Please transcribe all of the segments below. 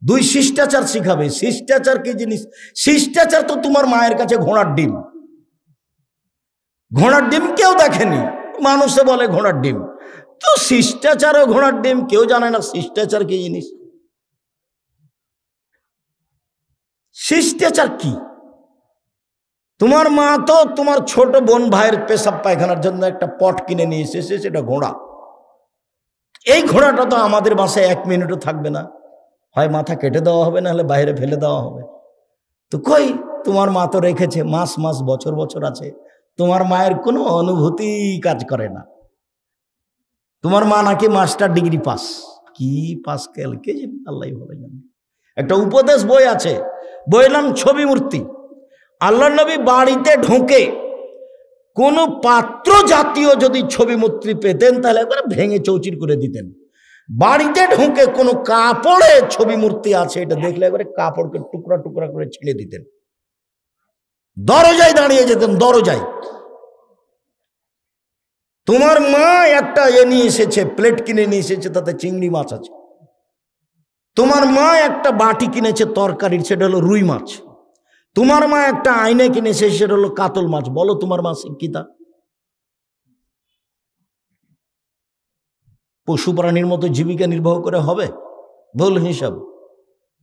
দুই শিষ্টাচার শিখাবে। শিষ্টাচার কি জিনিস? শিষ্টাচার তো তোমার মায়ের কাছে ঘোড়ার ডিম। ঘোড়ার ডিম কেউ দেখেনি, মানুষে বলে ঘোড়ার ডিম। তো শিষ্টাচার ও ঘোড়ার ডিম কেউ জানে না শিষ্টাচার কি জিনিস। শিষ্টাচার কি? তোমার মা তো তোমার ছোট বোন ভাইয়ের পেশাব পায়খানার জন্য একটা পট কিনে নিয়ে এসেছে, সেটা ঘোড়া। এই ঘোড়াটা তো আমাদের বাসায় 1 মিনিটও থাকবে না, হয় মাথা কেটে দেওয়া হবে, না হলে বাইরে ফেলে দেওয়া হবে। তো কই, তোমার মা তো রেখেছে, মাস মাস বছর বছর আছে, তোমার মায়ের কোনো অনুভূতি কাজ করে না। তোমার মা নাকি মাস্টার ডিগ্রি পাস, কি পাস কেল কে জানে, আল্লাহ ভালো জানে। একটা উপদেশ বই আছে, বইয়ের নাম ছবি মূর্তি। আল্লাহ নবী বাড়িতে ঢোকে কোন পাত্র জাতীয় যদি ছবি মূর্তি পেতেন তাহলে একবার ভেঙে চৌচির করে দিতেন। বাড়িতে ঢোকে কোনো কাপড়ে ছবি মূর্তি আছে এটা দেখলে একবারে কাপড়কে টুকরা টুকরা করে ছিঁড়ে দিতেন। দরজায় দাঁড়িয়ে যেতেন, দরজায়। তোমার মা একটা নিয়ে এসেছে, প্লেট কিনে নিয়ে এসেছে, তাতে চিংড়ি মাছ আছে। তোমার মা একটা বাটি কিনেছে তরকারির, সেটা হলো রুই মাছ। তোমার মা একটা আয়না কিনেছে, সেটা হলো কাতল মাছ। বলো তোমার মা শিক্ষিতা? পশু প্রাণীর মতো জীবিকা নির্বাহ করে হবে? ভুল হিসাব।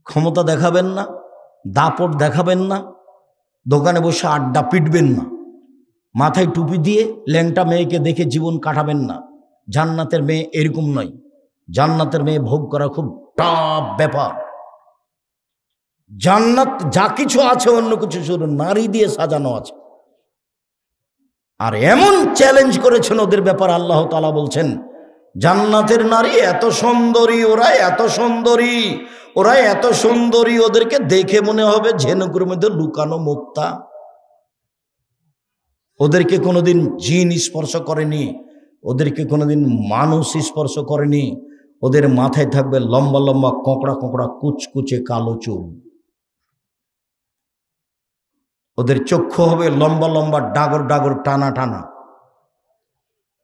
ক্ষমতা দেখাবেন না, দাপট দেখাবেন না, দোকানে বসে আড্ডা পিটবেন না, মাথায় টুপি দিয়ে ল্যাংটা মেয়েকে দেখে জীবন কাটাবেন না। জান্নাতের মেয়ে এরকম নয়। জান্নাতের মেয়ে ভোগ করা খুব টাফ ব্যাপার। জান্নাত যা কিছু আছে অন্য কিছু শুধু নারী দিয়ে সাজানো আছে। আর এমন চ্যালেঞ্জ করেছেন ওদের ব্যাপার, আল্লাহ তাআলা বলছেন জান্নাতের নারী এত সুন্দরী, ওরা এত সুন্দরী, ওরা এত সুন্দরী, ওদেরকে দেখে মনে হবে ঝিনুকের মধ্যে লুকানো মুক্তা। ওদেরকে কোনোদিন জিন স্পর্শ করেনি, ওদেরকে কোনোদিন মানুষ স্পর্শ করেনি। ওদের মাথায় থাকবে লম্বা লম্বা কোঁকড়া কোঁকড়া কুচকুচে কালো চুল। ওদের চক্ষু হবে লম্বা লম্বা ডাগর ডাগর টানা টানা।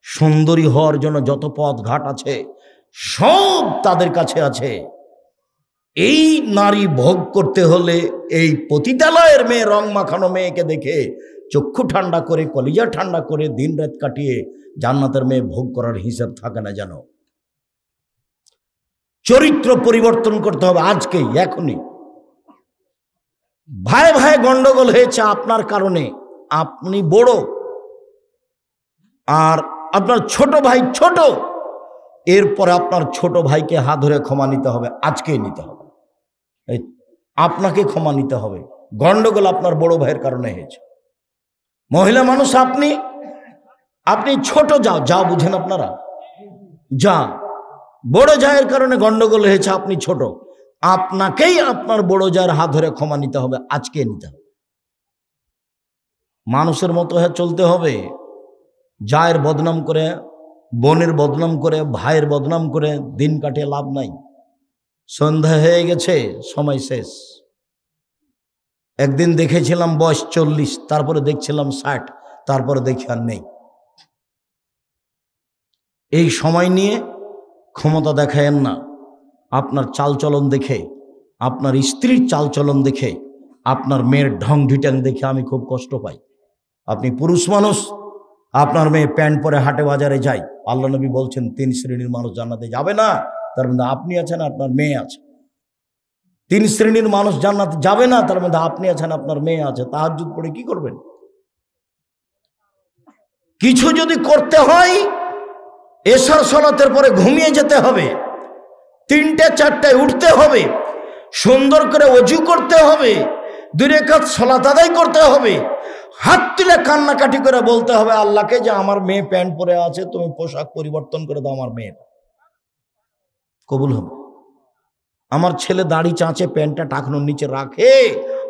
সুন্দরী হওয়ার জন্য যত পথ ঘাট আছে সব তাদের কাছে আছে। এই নারী ভোগ করতে হলে এই পতিতালয়ের মেয়ে, রং মাখানো মেয়েকে দেখে চক্ষু ঠান্ডা করে, কলিজা ঠান্ডা করে দিন রাত কাটিয়ে জান্নাতের মেয়ে ভোগ করার হিসাব থাকে না। জানো, চরিত্র পরিবর্তন করতে হবে আজকেই, এখনই। ভাই ভাই গন্ডগোল হয়েছে আপনার কারণে, আপনি বড় আর আপনার ছোট ভাই ছোট, এরপরে আপনার ছোট ভাইকে হাত ধরে ক্ষমা নিতে হবে, আজকেই নিতে হবে। আপনাকে ক্ষমা নিতে হবে। গন্ডগোল আপনার বড় ভাইয়ের কারণে হয়েছে। মহিলা মানুষ আপনি ছোট, যাও বুঝেন আপনারা, যা বড় জায়ের কারণে গন্ডগোল হয়েছে, আপনি ছোট, আপনাকেই আপনার বড় জায়ের হাত ধরে ক্ষমা নিতে হবে, আজকে নিতে হবে। মানুষের মতো চলতে হবে। জায়ের বদনাম করে, বোনের বদনাম করে, ভাইয়ের বদনাম করে দিন কাটিয়ে লাভ নাই। সন্ধ্যা হয়ে গেছে, সময় শেষ। একদিন দেখেছিলাম বয়স 40, তারপরে দেখছিলাম 60, তারপরে দেখি আর নেই। এই সময় নিয়ে ক্ষমতা দেখায়েন না। আপনার চালচলন দেখে, আপনার স্ত্রীর চালচলন দেখে, আপনার মেয়ের ঢং ঢিটাং দেখে আমি খুব কষ্ট পাই। আপনি পুরুষ মানুষ, আপনার মেয়ে প্যান্ট পরে হাটে বাজারে যায়। আল্লাহ নবী বলছেন 3 শ্রেণীর মানুষ জান্নাতে যাবে না, তার মধ্যে আপনি আছেন, আপনার মেয়ে আছে। 3 শ্রেণীর মানুষ জান্নাতে যাবে না, তার মধ্যে আপনি আছেন, আপনার মেয়ে আছে। তাহাজ্জুদ পড়ে কি করবেন? কিছু যদি করতে হয় এশার সালাতের পরে ঘুমিয়ে যেতে হবে, 3টে 4টায় উঠতে হবে, সুন্দর করে ওযু করতে হবে, 2 রাকাত সালাত আদায় করতে হবে, হাত তুলে কান্নাকাটি করে বলতে হবে আল্লাহকে যে আমার মেয়ে প্যান্ট পরে আছে, তুমি পোশাক পরিবর্তন করে দাও, আমার মেয়ে কবুল হবে। আমার ছেলে দাড়ি চাঁচে, প্যান্টটা টাকনোর নিচে রাখে,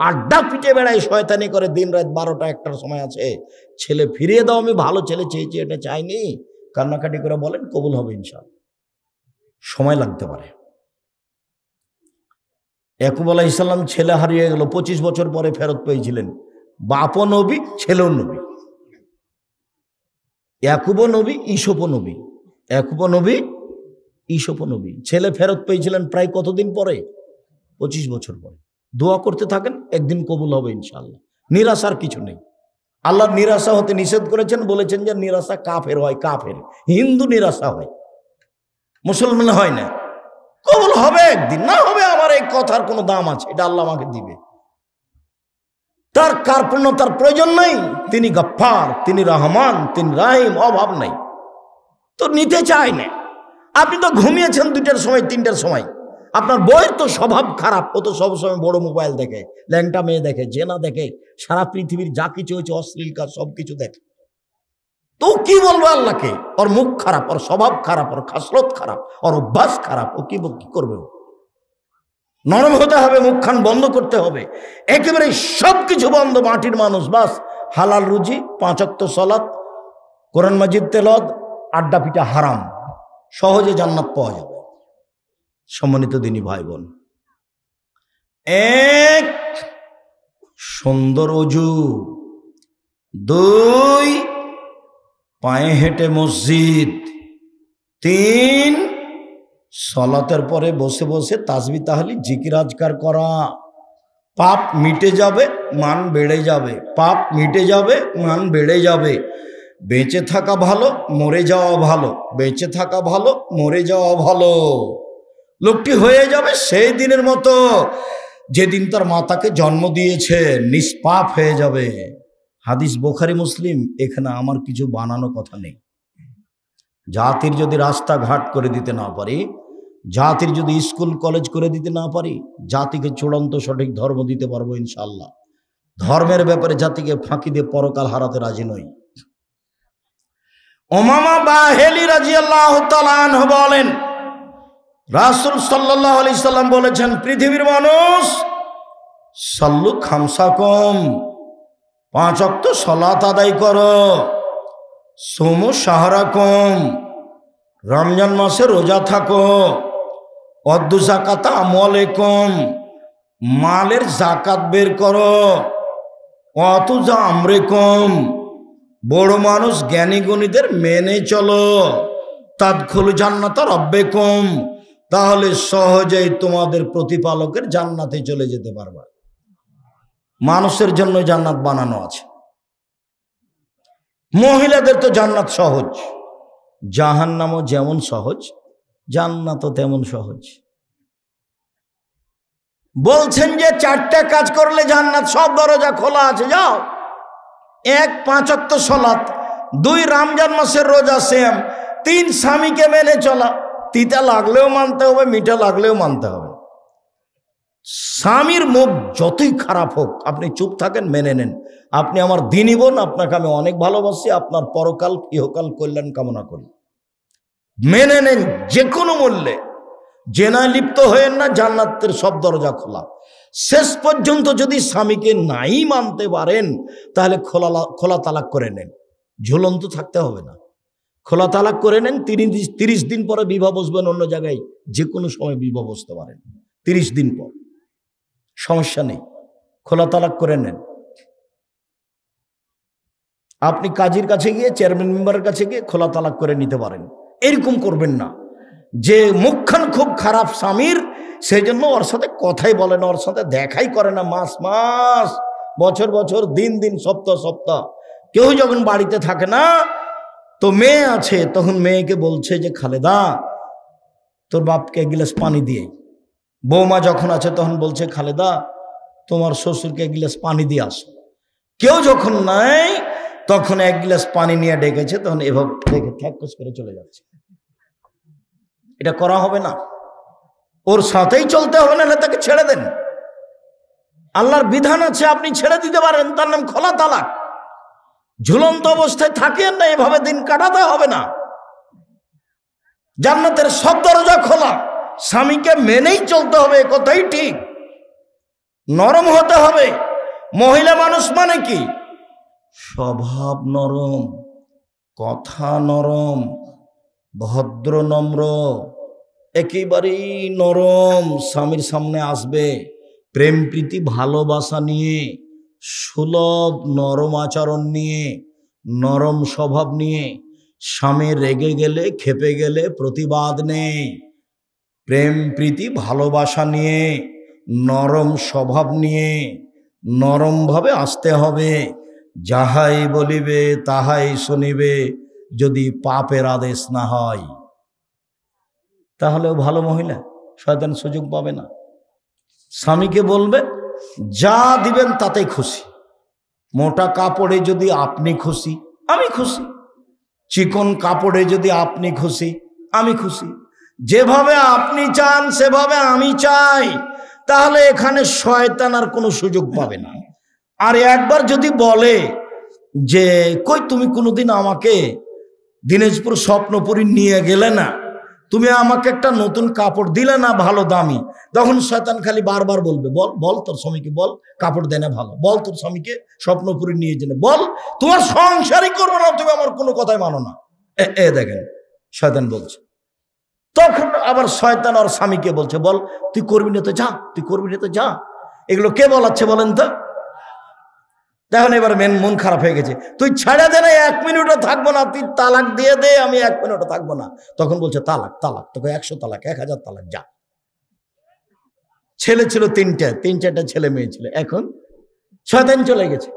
আড্ডা পিটে বেড়ায়, শয়তানি করে দিন রাত 12টা 1টার সময় আছে, ছেলে ফিরিয়ে দাও, আমি ভালো ছেলে চেয়েছি, এটা চাইনি, কান্নাকাটি করে বলেন, কবুল হবে ইনশাআল্লাহ। সময় লাগতে পারে। ইয়াকুব আলাইহিস সালাম ছেলে হারিয়ে গেল, 25 বছর পরে ফেরত পেয়েছিলেন। বাপও নবী, ছেলেও নবী। ইয়াকুবও নবী, ঈসুফও নবী। ইয়াকুবও নবী, ঈসুফও নবী। ছেলে ফেরত পেয়েছিলেন প্রায় কতদিন পরে? 25 বছর পরে। দোয়া করতে থাকেন, একদিন কবুল হবে ইনশাআল্লাহ। নিরাশার কিছু নেই। আল্লাহ নিরাশা হতে নিষেধ করেছেন, বলেছেন যে নিরাশা কাফের হয়, কাফের। হিন্দু নিরাশা হয়, মুসলমান হয় না। কবুল হবে একদিন, না হবে আমার এই কথার কোনো দাম আছে, এটা আল্লাহ আমাকে দিবে। তার কার্পণ্যতার প্রয়োজন নেই। তিনি গফফার, তিনি রহমান, তিনি রাহিম, অভাব নাই। তো নিতে চায় না। আপনি তো ঘুমিয়েছেন 2টার সময় 3টার সময়। আপনার বইয়ের তো স্বভাব খারাপ, ও তো সবসময় বড় মোবাইল দেখে, ল্যাংটা মেয়ে দেখে, জেনা দেখে, সারা পৃথিবীর যা কিছু হয়েছে অশ্লীল কাজ সব কিছু দেখে। তো কি বলবো আল্লাহকে? ওর মুখ খারাপ, ওর স্বভাব খারাপ, ওর খাসলত খারাপ, ওর অভ্যাস খারাপ। ও কি করবে? নরম হতে হবে, মুখখান বন্ধ করতে হবে, একেবারে সবকিছু বন্ধ। মাটির মানুষ, বাস হালাল রুজি, 5 ওয়াক্ত সালাত, কোরআন মাজিদ তেলাওয়াত, আড্ডা পিটা হারাম, সহজে জান্নাত পাওয়া যাবে। সম্মানিত দিনী ভাই বোন, এক সুন্দর ওযু, 2 পায়ে হেঁটে মসজিদ, 3 সালাতের পরে বসে বসে তাসবিহ তাহলিল জিকির আজকার করা। পাপ মিটে যাবে, মান বেড়ে যাবে। পাপ মিটে যাবে, মান বেড়ে যাবে। বেঁচে থাকা ভালো, মরে যাওয়া ভালো। বেঁচে থাকা ভালো, মরে যাওয়া ভালো। লোকটি হয়ে যাবে সেই দিনের মতো যেদিন তার মাতাকে জন্ম দিয়েছে, নিষ্পাপ হয়ে যাবে। হাদিস বুখারী মুসলিম। এখানে আমার কিছু বানানো কথা নেই। জাতির যদি রাস্তাঘাট করে দিতে না পারি, জাতির যদি স্কুল কলেজ করে দিতে না পারি, জাতিকে চূড়ান্ত সঠিক ধর্ম দিতে পারবো ইনশাআল্লাহ। ধর্মের ব্যাপারে জাতিকে ফাঁকি দিয়ে পরকাল হারাতে রাজি নই। উমামা বাহিলি রাদিয়াল্লাহু তাআলা আনহু বলেন, রাসূল সাল্লাল্লাহু আলাইহি সাল্লাম বলেছেন, পৃথিবীর মানুষ সাল্লু খামসাকুম, 5 ওয়াক্ত সালাত আদায় করো। সুমু শাহরাকুম, রমজান মাসে রোজা থাকো। অদ্দু যাকাতা আমওয়ালিকুম, মালের যাকাত বের করো। অতুজা আমরিকুম, বড় মানুষ জ্ঞানী গুণীদের মেনে চলো। তাদখুলু জান্নাতা রাব্বিকুম, তাহলে সহজেই তোমাদের প্রতিপালকের জান্নাতে চলে যেতে পারবা। মানুষের জন্য জান্নাত বানানো আছে। মহিলাদের তো জান্নাত সহজ, জাহান্নামও যেমন সহজ, জান্নাতও তেমন সহজ। বলছেন যে 4টা কাজ করলে জান্নাত, সব দরজা খোলা আছে, যাও। 1 5 ওয়াক্ত সালাত, 2 রমজান মাসের রোজা, সেম। 3 স্বামীকে মেনে চলা। তিতা লাগলেও মানতে হবে, মিঠা লাগলেও মানতে হবে। স্বামীর মুখ যতই খারাপ হোক, আপনি চুপ থাকেন, মেনে নেন। আপনি আমার দিনী বোন, আপনাকে আমি অনেক ভালোবাসি, আপনার পরকাল ইহকাল কল্যাণ কামনা করি। মেনে নেন যে কোনো মূল্যে। জেনায় লিপ্ত হয়েন না, জান্নাতের সব দরজা খোলা। শেষ পর্যন্ত যদি স্বামীকে নাই মানতে পারেন, তাহলে খোলা তালাক করে নেন। ঝুলন্ত থাকতে হবে না, খোলা তালাক করে নেন। 30 দিন পরে বিবাহ বসবেন অন্য জায়গায়, যে কোনো সময় বিবাহ বসতে পারেন। 30 দিন পর সমস্যা নেই, খোলা তালাক করে নেন। আপনি কাজীর কাছে গিয়ে, চেয়ারম্যান মেম্বারের কাছে গিয়ে খোলা তালাক করে নিতে পারেন। এরকম করবেন না যে মুখখান খুব খারাপ স্বামীর, সেই জন্য ওর সাথে কথাই বলে না, ওর সাথে দেখাই করে না, মাস মাস, বছর বছর, দিন দিন, সপ্তাহ সপ্তাহ। কেউ যখন বাড়িতে থাকে না, তো মেয়ে আছে, তখন মেয়েকে বলছে যে খালেদা তোর বাপকে 1 গ্লাস পানি দিয়ে। বৌমা যখন আছে তখন বলছে খালেদা তোমার শ্বশুরকে 1 গ্লাস পানি দিয়ে আসো। কেউ যখন নাই তখন 1 গ্লাস পানি নিয়ে ডেকেছে, তখন এভাবে দেখে থ্যাকস করে চলে যাচ্ছে। এটা করা হবে না, ওর সাথেই চলতে হবে, না তাকে ছেড়ে দেন। আল্লাহর বিধান আছে, আপনি ছেড়ে দিতে পারেন, তার নাম খোলা তালাক। ঝুলন্ত অবস্থায় থাকেন না, এভাবে দিন কাটাতে হবে না। জান্নাতের সব দরজা খোলা, স্বামীকে মেনেই চলতে হবে, কথাই ঠিক। নরম হতে হবে। মহিলা মানুষ মানে কি? স্বভাব নরম, কথা নরম, ভদ্র নম্র, একেবারেই নরম। স্বামীর সামনে আসবে প্রেম প্রীতি ভালোবাসা নিয়ে, সুলভ নরম আচরণ নিয়ে, নরম স্বভাব নিয়ে। স্বামী রেগে গেলে, খেপে গেলে প্রতিবাদ নেই, প্রেম প্রীতি ভালোবাসা নিয়ে, নরম স্বভাব নিয়ে নরমভাবে আসতে হবে। যাহাই বলিবে তাহাই শুনিবে, যদি পাপের আদেশ না হয়। তাহলেও ভালো মহিলা, শয়তান সুযোগ পাবে না। স্বামীকে বলবে যা দিবেন তাতেই খুশি। মোটা কাপড়ে যদি আপনি খুশি, আমি খুশি। চিকন কাপড়ে যদি আপনি খুশি, আমি খুশি। যেভাবে আপনি চান সেভাবে আমি চাই, তাহলে এখানে শয়তান আর কোনো সুযোগ পাবে না। আর একবার যদি বলে যে কই তুমি কোনোদিন আমাকে দিনাজপুর স্বপ্নপুরী নিয়ে গেলে না, তুমি আমাকে একটা নতুন কাপড় দিলে না ভালো দামি, তখন শয়তান খালি বারবার বলবে বল বল তোর স্বামীকে বল কাপড় দেয় না ভালো, বল তোর স্বামীকে স্বপ্নপুরী নিয়ে যেতে বল, তোমার সংসারই করবো না, তুমি আমার কোনো কথাই মানো না। দেখেন শয়তান বলছে। তখন আবার শয়তান আর স্বামীকে বলছে বল তুই করবি না তো যা, তুই করবি না তো যা। এগুলো কে বলাচ্ছে বলেন তো? দেখুন এবার মন খারাপ হয়ে গেছে, তুই ছেড়ে দে না, 1 মিনিটও থাকবো না, তুই তালাক দিয়ে দে, আমি 1 মিনিটও থাকবো না। তখন বলছে তালাক তালাক, তোকে 100 তালাক, 1000 তালাক, যা। ছেলে ছিল 3-4টা ছেলে মেয়ে ছিল, এখন শয়তান চলে গেছে,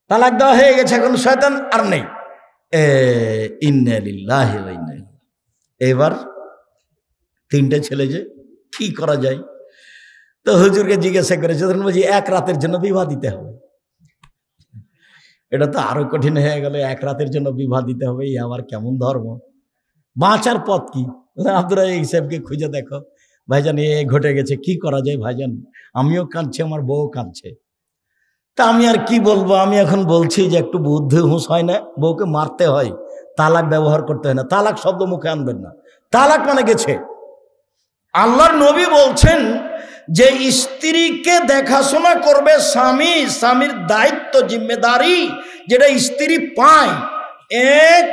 তালাক দেওয়া হয়ে গেছে, এখন শয়তান আর নেই। ইন্না লিল্লাহি ওয়া ইন্না ইলাইহি। এবার 3টে ছেলে, যে কি করা যায়? তো হুজুরকে জিজ্ঞাসা করেছে, বলছি 1 রাতের জন্য বিবাহ দিতে হবে। এটা তো আরো কঠিন হয়ে গেল, 1 রাতের জন্য বিবাহ দিতে হবে, এই আবার কেমন ধর্ম? বাঁচার পথ কি? আপনারা এই হিসাবকে খুঁজে দেখো। ভাইজান এ ঘটে গেছে, কি করা যায় ভাইজান? আমিও কাঁদছি, আমার বউ কাঁদছে, তা আমি আর কি বলবো? আমি এখন বলছি যে একটু বুদ্ধি হুঁশ হয় না, বউকে মারতে হয়, তালাক ব্যবহার করতে হয় না, তালাক শব্দ মুখে আনবেন না, তালাক মানে গেছে। আল্লাহর নবী বলছেন যে স্ত্রীকে দেখাশোনা করবে স্বামী, স্বামীর দায়িত্ব জিম্মেদারি যেটা স্ত্রী পায়। 1,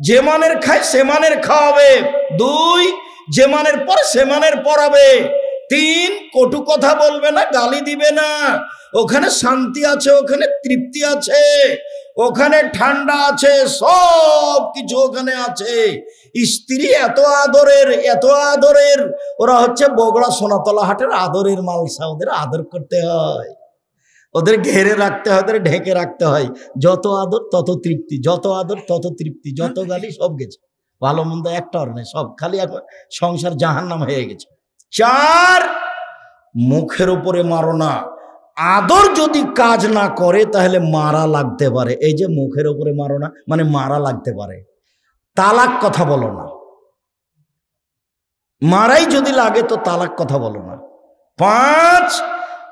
যে মানের খায় সে মানের খাওয়াবে। 2, যে মানের পর সে মানের পড়াবে। 3, কটু কথা বলবে না, গালি দিবে না। ওখানে শান্তি আছে, ওখানে তৃপ্তি আছে, ওখানে ঠান্ডা আছে, সব কিছু ওখানে আছে। স্ত্রী এত আদরের, এত আদরের, ওরা হচ্ছে বগড়া সোনাতলা হাটের আদরের মালসা, ওদের আদর করতে হয়, ওদের ঘেরে রাখতে হয়, ওদের ঢেকে রাখতে হয়। যত আদর তত তৃপ্তি, যত আদর তত তৃপ্তি, যত গালি সব গেছে, ভালো মন্দ একটা আর নেই, সব খালি এখন সংসার জাহান্নাম হয়ে গেছে। 4, মুখের উপরে মারো না। আদর যদি কাজ না করে তাহলে মারা লাগতে পারে। এই যে মুখের উপরে মারো না মানে মারা লাগতে পারে। তালাক কথা বলো না, মারাই যদি লাগে তো তালাক কথা বলো না। 5,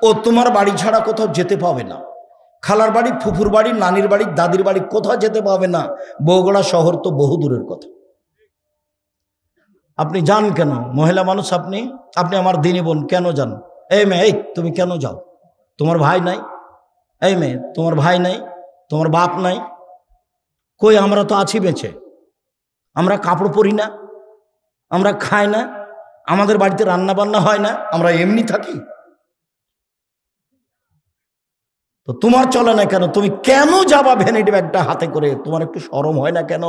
ও তোমার বাড়ি ছাড়া কোথাও যেতে পাবে না, খালার বাড়ি, ফুফুর বাড়ি, নানির বাড়ি, দাদির বাড়ি কোথাও যেতে পাবে না। বগুড়া শহর তো বহু দূরের কথা। আপনি যান কেন? মহিলা মানুষ আপনি, আপনি আমার দিনী বোন, কেন যান? এই মেয়ে, এই তুমি কেন যাও? তোমার ভাই নাই? এই মেয়ে, তোমার ভাই নাই, তোমার বাপ নাই? কই, আমরা তো আছি বেঁচে, আমরা কাপড় পরি না, আমরা খাই না, আমাদের বাড়িতে রান্না বান্না হয় না, আমরা এমনি থাকি, তো তোমার চলে না কেন? তুমি কেন যাবা ভ্যানিটি ব্যাগটা হাতে করে? তোমার একটু শরম হয় না কেন?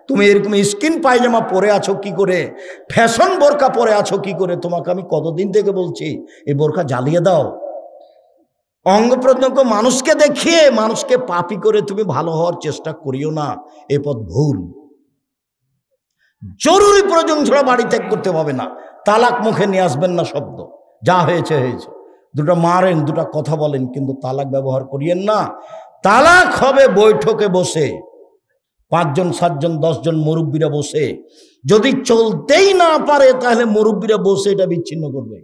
তুমি এরকম স্কিন পায়জামা পরে আছো কি করে? ফ্যাশন বোরকা পরে আছো কি করে? তোমাকে আমি কতদিন থেকে বলছি এই বোরকা জ্বালিয়ে দাও। অঙ্গ প্রত্যঙ্গ মানুষকে দেখিয়ে মানুষকে পাপী করে তুমি ভালো হওয়ার চেষ্টা করিও না, এ পথ ভুল। জরুরি প্রয়োজন ছাড়া বাড়ি ত্যাগ করতে হবে না। তালাক মুখে নিয়ে আসবেন না শব্দ, যা হয়েছে হয়েছে। দুটা মারেন, দুটা কথা বলেন, কিন্তু তালাক ব্যবহার করিয়েন না। তালাক হবে বৈঠকে বসে, 5 জন 7 জন 10 জন মুরব্বীরা বসে। যদি চলতেই না পারে তাহলে মুরব্বীরা বসে এটা বিচ্ছিন্ন করবে।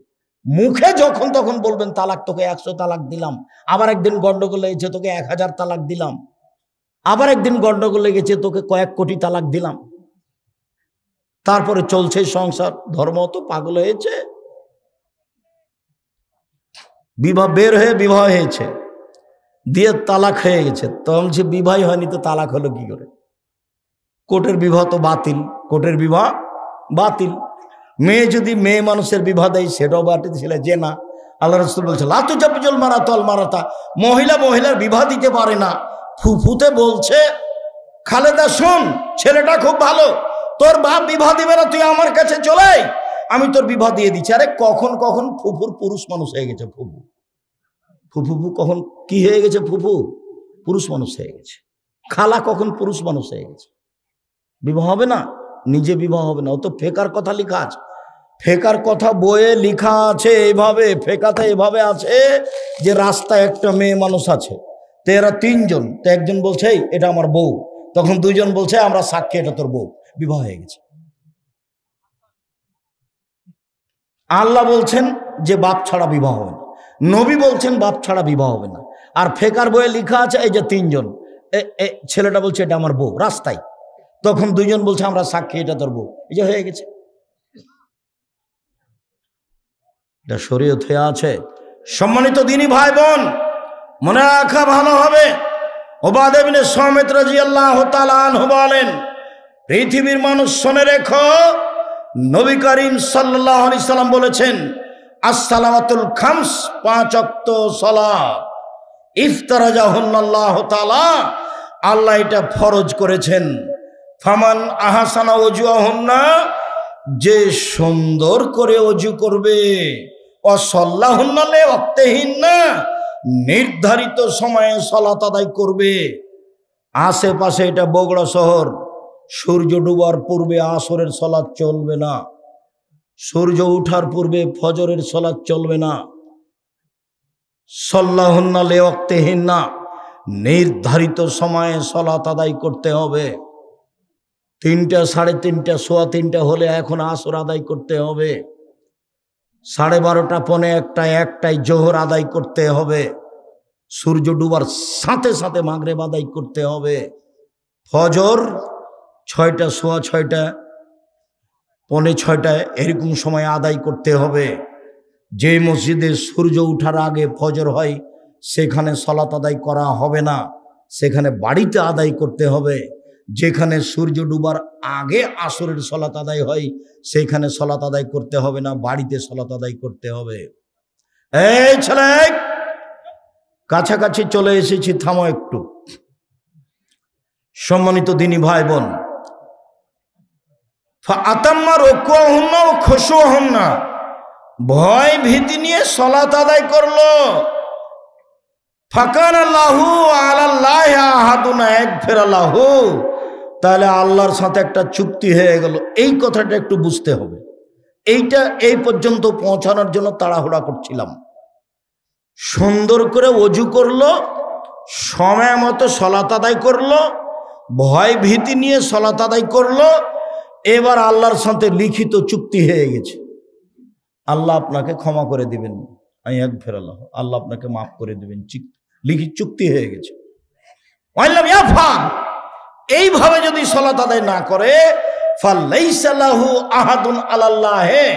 মুখে যখন তখন বলবেন তালাক, তোকে 100 তালাক দিলাম, আবার একদিন গন্ডগোল লেগেছে তোকে 1000 তালাক দিলাম, আবার একদিন গন্ডগোল লেগেছে তোকে কয়েক কোটি তালাক দিলাম। তারপরে চলছে সংসার। ধর্ম তো পাগল হয়েছে। বিবাহ বের হয়ে বিবাহ হয়েছে, দিয়ে তালাক হয়ে গেছে, তো বলছে বিবাহ হয়নি তো তালাক হলো কি করে? কোর্টের বিবাহ তো বাতিল, কোর্টের বিবাহ বাতিল। মেয়ে যদি মেয়ে মানুষের বিবাহ দেয় সেটাও বাতিল, ছেলে যে না। আল্লাহ রাসূল বলছে লাতু জাবিজুল মারাতাল মারাতা, মহিলা মহিলার বিবাহ দিতে পারে না। ফুফুতে বলছে খালেদা শোন, ছেলেটা খুব ভালো, তোর বাপ বিবাহ দিবে না, তুই আমার কাছে চলে। আমি তোর বিবাহ দিয়ে দিচ্ছি। আরে কখন কখন ফুফুর পুরুষ মানুষ হয়ে গেছে। ফুফু ফুফু কখন কি হয়ে গেছে? ফুফু পুরুষ মানুষ হয়ে গেছে। খালা কখন পুরুষ মানুষ হয়ে গেছে। বিবাহ হবে না, নিজে বিবাহ হবে না। ও তো ফেকার কথা লেখা আছে, ফেকার কথা বইয়ে লেখা আছে এইভাবে। ফেকাতে এভাবে আছে যে রাস্তায় একটা মেয়ে মানুষ আছে, তো এরা তিনজন, তো একজন বলছে এটা আমার বউ, তখন দুইজন বলছে আমরা সাক্ষী এটা তোর বউ, বিবাহ হয়ে গেছে। আল্লাহ বলছেন যে বাপ ছাড়া বিবাহ হবে না, নবী বলছেন বাপ ছাড়া বিবাহ হবে না। আর ফেকার বইয়ে লেখা আছে এই যে তিনজন, ছেলেটা বলছে এটা আমার বউ রাস্তায়, তখন দুইজন বলছে আমরা সাক্ষী এটা তোর বউ, এই যে হয়ে গেছে। এটা শরীয়ত হয়ে আছে। সম্মানিত দিনী ভাই বোন, মনে রাখা ভালো হবে, ওবাদা ইবনে সামিত রাদিয়াল্লাহু তাআলা আনহু বলেন, পৃথিবীর মানুষ শুনে রেখো, নবী করিম সাল্লাল্লাহু আলাইহি সাল্লাম বলেছেন আসসালাওয়াতুল খামস, 5 ওয়াক্ত সালাত, ইফতারাজাহুন্নাল্লাহু তাআলা, আল্লাহ এটা ফরজ করেছেন। ফামান আহসানা ওযুহুন্না, যে সুন্দর করে ওযু করবে, ওয়াসাল্লাহুন্না লিওয়াক্তিহিন্না, নির্ধারিত সময়ে সালাত আদায় করবে। আশেপাশে এটা বগুড়া শহর, সূর্য ডুবার পূর্বে আসরের সালাত চলবে না, সূর্য ওঠার পূর্বে ফজরের সালাত চলবে না। সাল্লাহুন্না লিওয়াক্তিহিন্না, নির্ধারিত সময়ে সালাত আদায় করতে হবে। 3টা, 3:30, 3:15 হলে এখন আসর আদায় করতে হবে। 12:30, 1:45, 1টায় জোহর আদায় করতে হবে। সূর্য ডুবার সাথে সাথে মাগরিব আদায় করতে হবে। ফজর 6টা, 6:15, 5:45 এরকম সময় আদায় করতে হবে। যে মসজিদে সূর্য ওঠার আগে ফজর হয় সেখানে সালাত আদায় করা হবে না, সেখানে বাড়িতে আদায় করতে হবে। যেখানে সূর্য ডুবার আগে আসরের সালাত আদায় হয় সেখানে সালাত আদায় করতে হবে না, বাড়িতে সালাত আদায় করতে হবে। এই ছেলে, কাছাকাছি চলে এসেছি, থামো একটু। সম্মানিত দিনী ভাই বোন, ফাআতাম্মা রুকুহুন্না ওয়া খুশুহুন্না, ভয় ভীতি নিয়ে সালাত আদায় করলো। ফাকানা লাহু আলাল্লাহি আহাদুন ইয়াগফির লাহু, তাহলে আল্লাহর সাথে একটা চুক্তি হয়ে গেল। এই কথাটা একটু বুঝতে হবে। এইটা এই পর্যন্ত পৌঁছানোর জন্য তাড়াহুড়া করছিলাম। সুন্দর করে ওযু করলো, সময় মতো সালাত আদায় করলো, ভয় ভীতি নিয়ে সালাত আদায় করলো, এবার আল্লাহর সাথে লিখিত চুক্তি হয়ে গেছে। আল্লাহ আপনাকে ক্ষমা করে দিবেন, ইয়াগফির লাহু, আল্লাহ আপনাকে মাফ করে দিবেন, লিখিত চুক্তি হয়ে গেছে। ওয়াইলাম ইয়াফআল, এইভাবে যদি সালাত আদায় না করে, ফালাইসা লাহু আহাদুন আলাল্লাহি,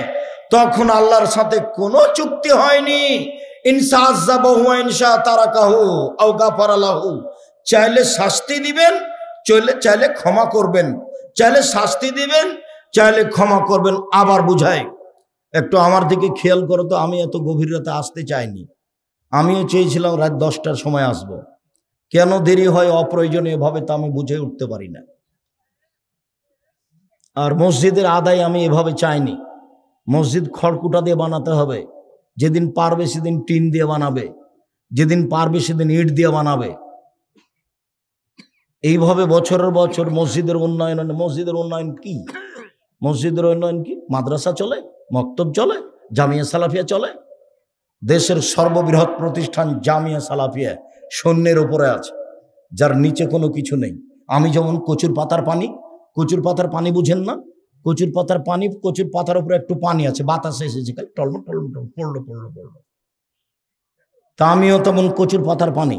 তখন আল্লাহর সাথে কোনো চুক্তি হয়নি। ইনসা আযাবাহু ওয়া ইনসা তারাকাহু আও গাফারা লাহু, চাইলে শাস্তি দিবেন, চাইলে ক্ষমা করবেন, চাইলে শাস্তি দিবেন, চাইলে ক্ষমা করবেন। আবার বুঝাই, একটু আমার দিকে খেয়াল করো তো, আমি এত গভীর রাতে আসতে চাইনি। আমিও চেয়েছিলাম রাত 10টার সময় আসব, কেন দেরি হয় অপ্রয়োজনীয় ভাবে তা আমি বুঝে উঠতে পারি না। আর মসজিদের আদায় আমি এভাবে চাইনি। মসজিদ খড়কুটা দিয়ে বানাতে হবে, যেদিন পারবে সেদিন টিন দিয়ে বানাবে, যেদিন পারবে সেদিন ইট দিয়ে বানাবে। এইভাবে বছরের বছর মসজিদের উন্নয়ন। মসজিদের উন্নয়ন কি? মসজিদের উন্নয়ন কি? মাদ্রাসা চলে, মক্তব চলে, জামিয়া সালাফিয়া চলে। দেশের সর্ববৃহৎ প্রতিষ্ঠান জামিয়া সালাফিয়া শূন্যের উপরে আছে, যার নিচে কোনো কিছু নেই। আমি যেমন কচুর পাতার পানি, কচুর পাতার পানি বুঝেন না? কচুর পাতার পানি, কচুর পাতার উপরে একটু পানি আছে, বাতাসে এসেছে, খালি টলমল টলমল পড়লো। তা আমিও তেমন কচুর পাতার পানি।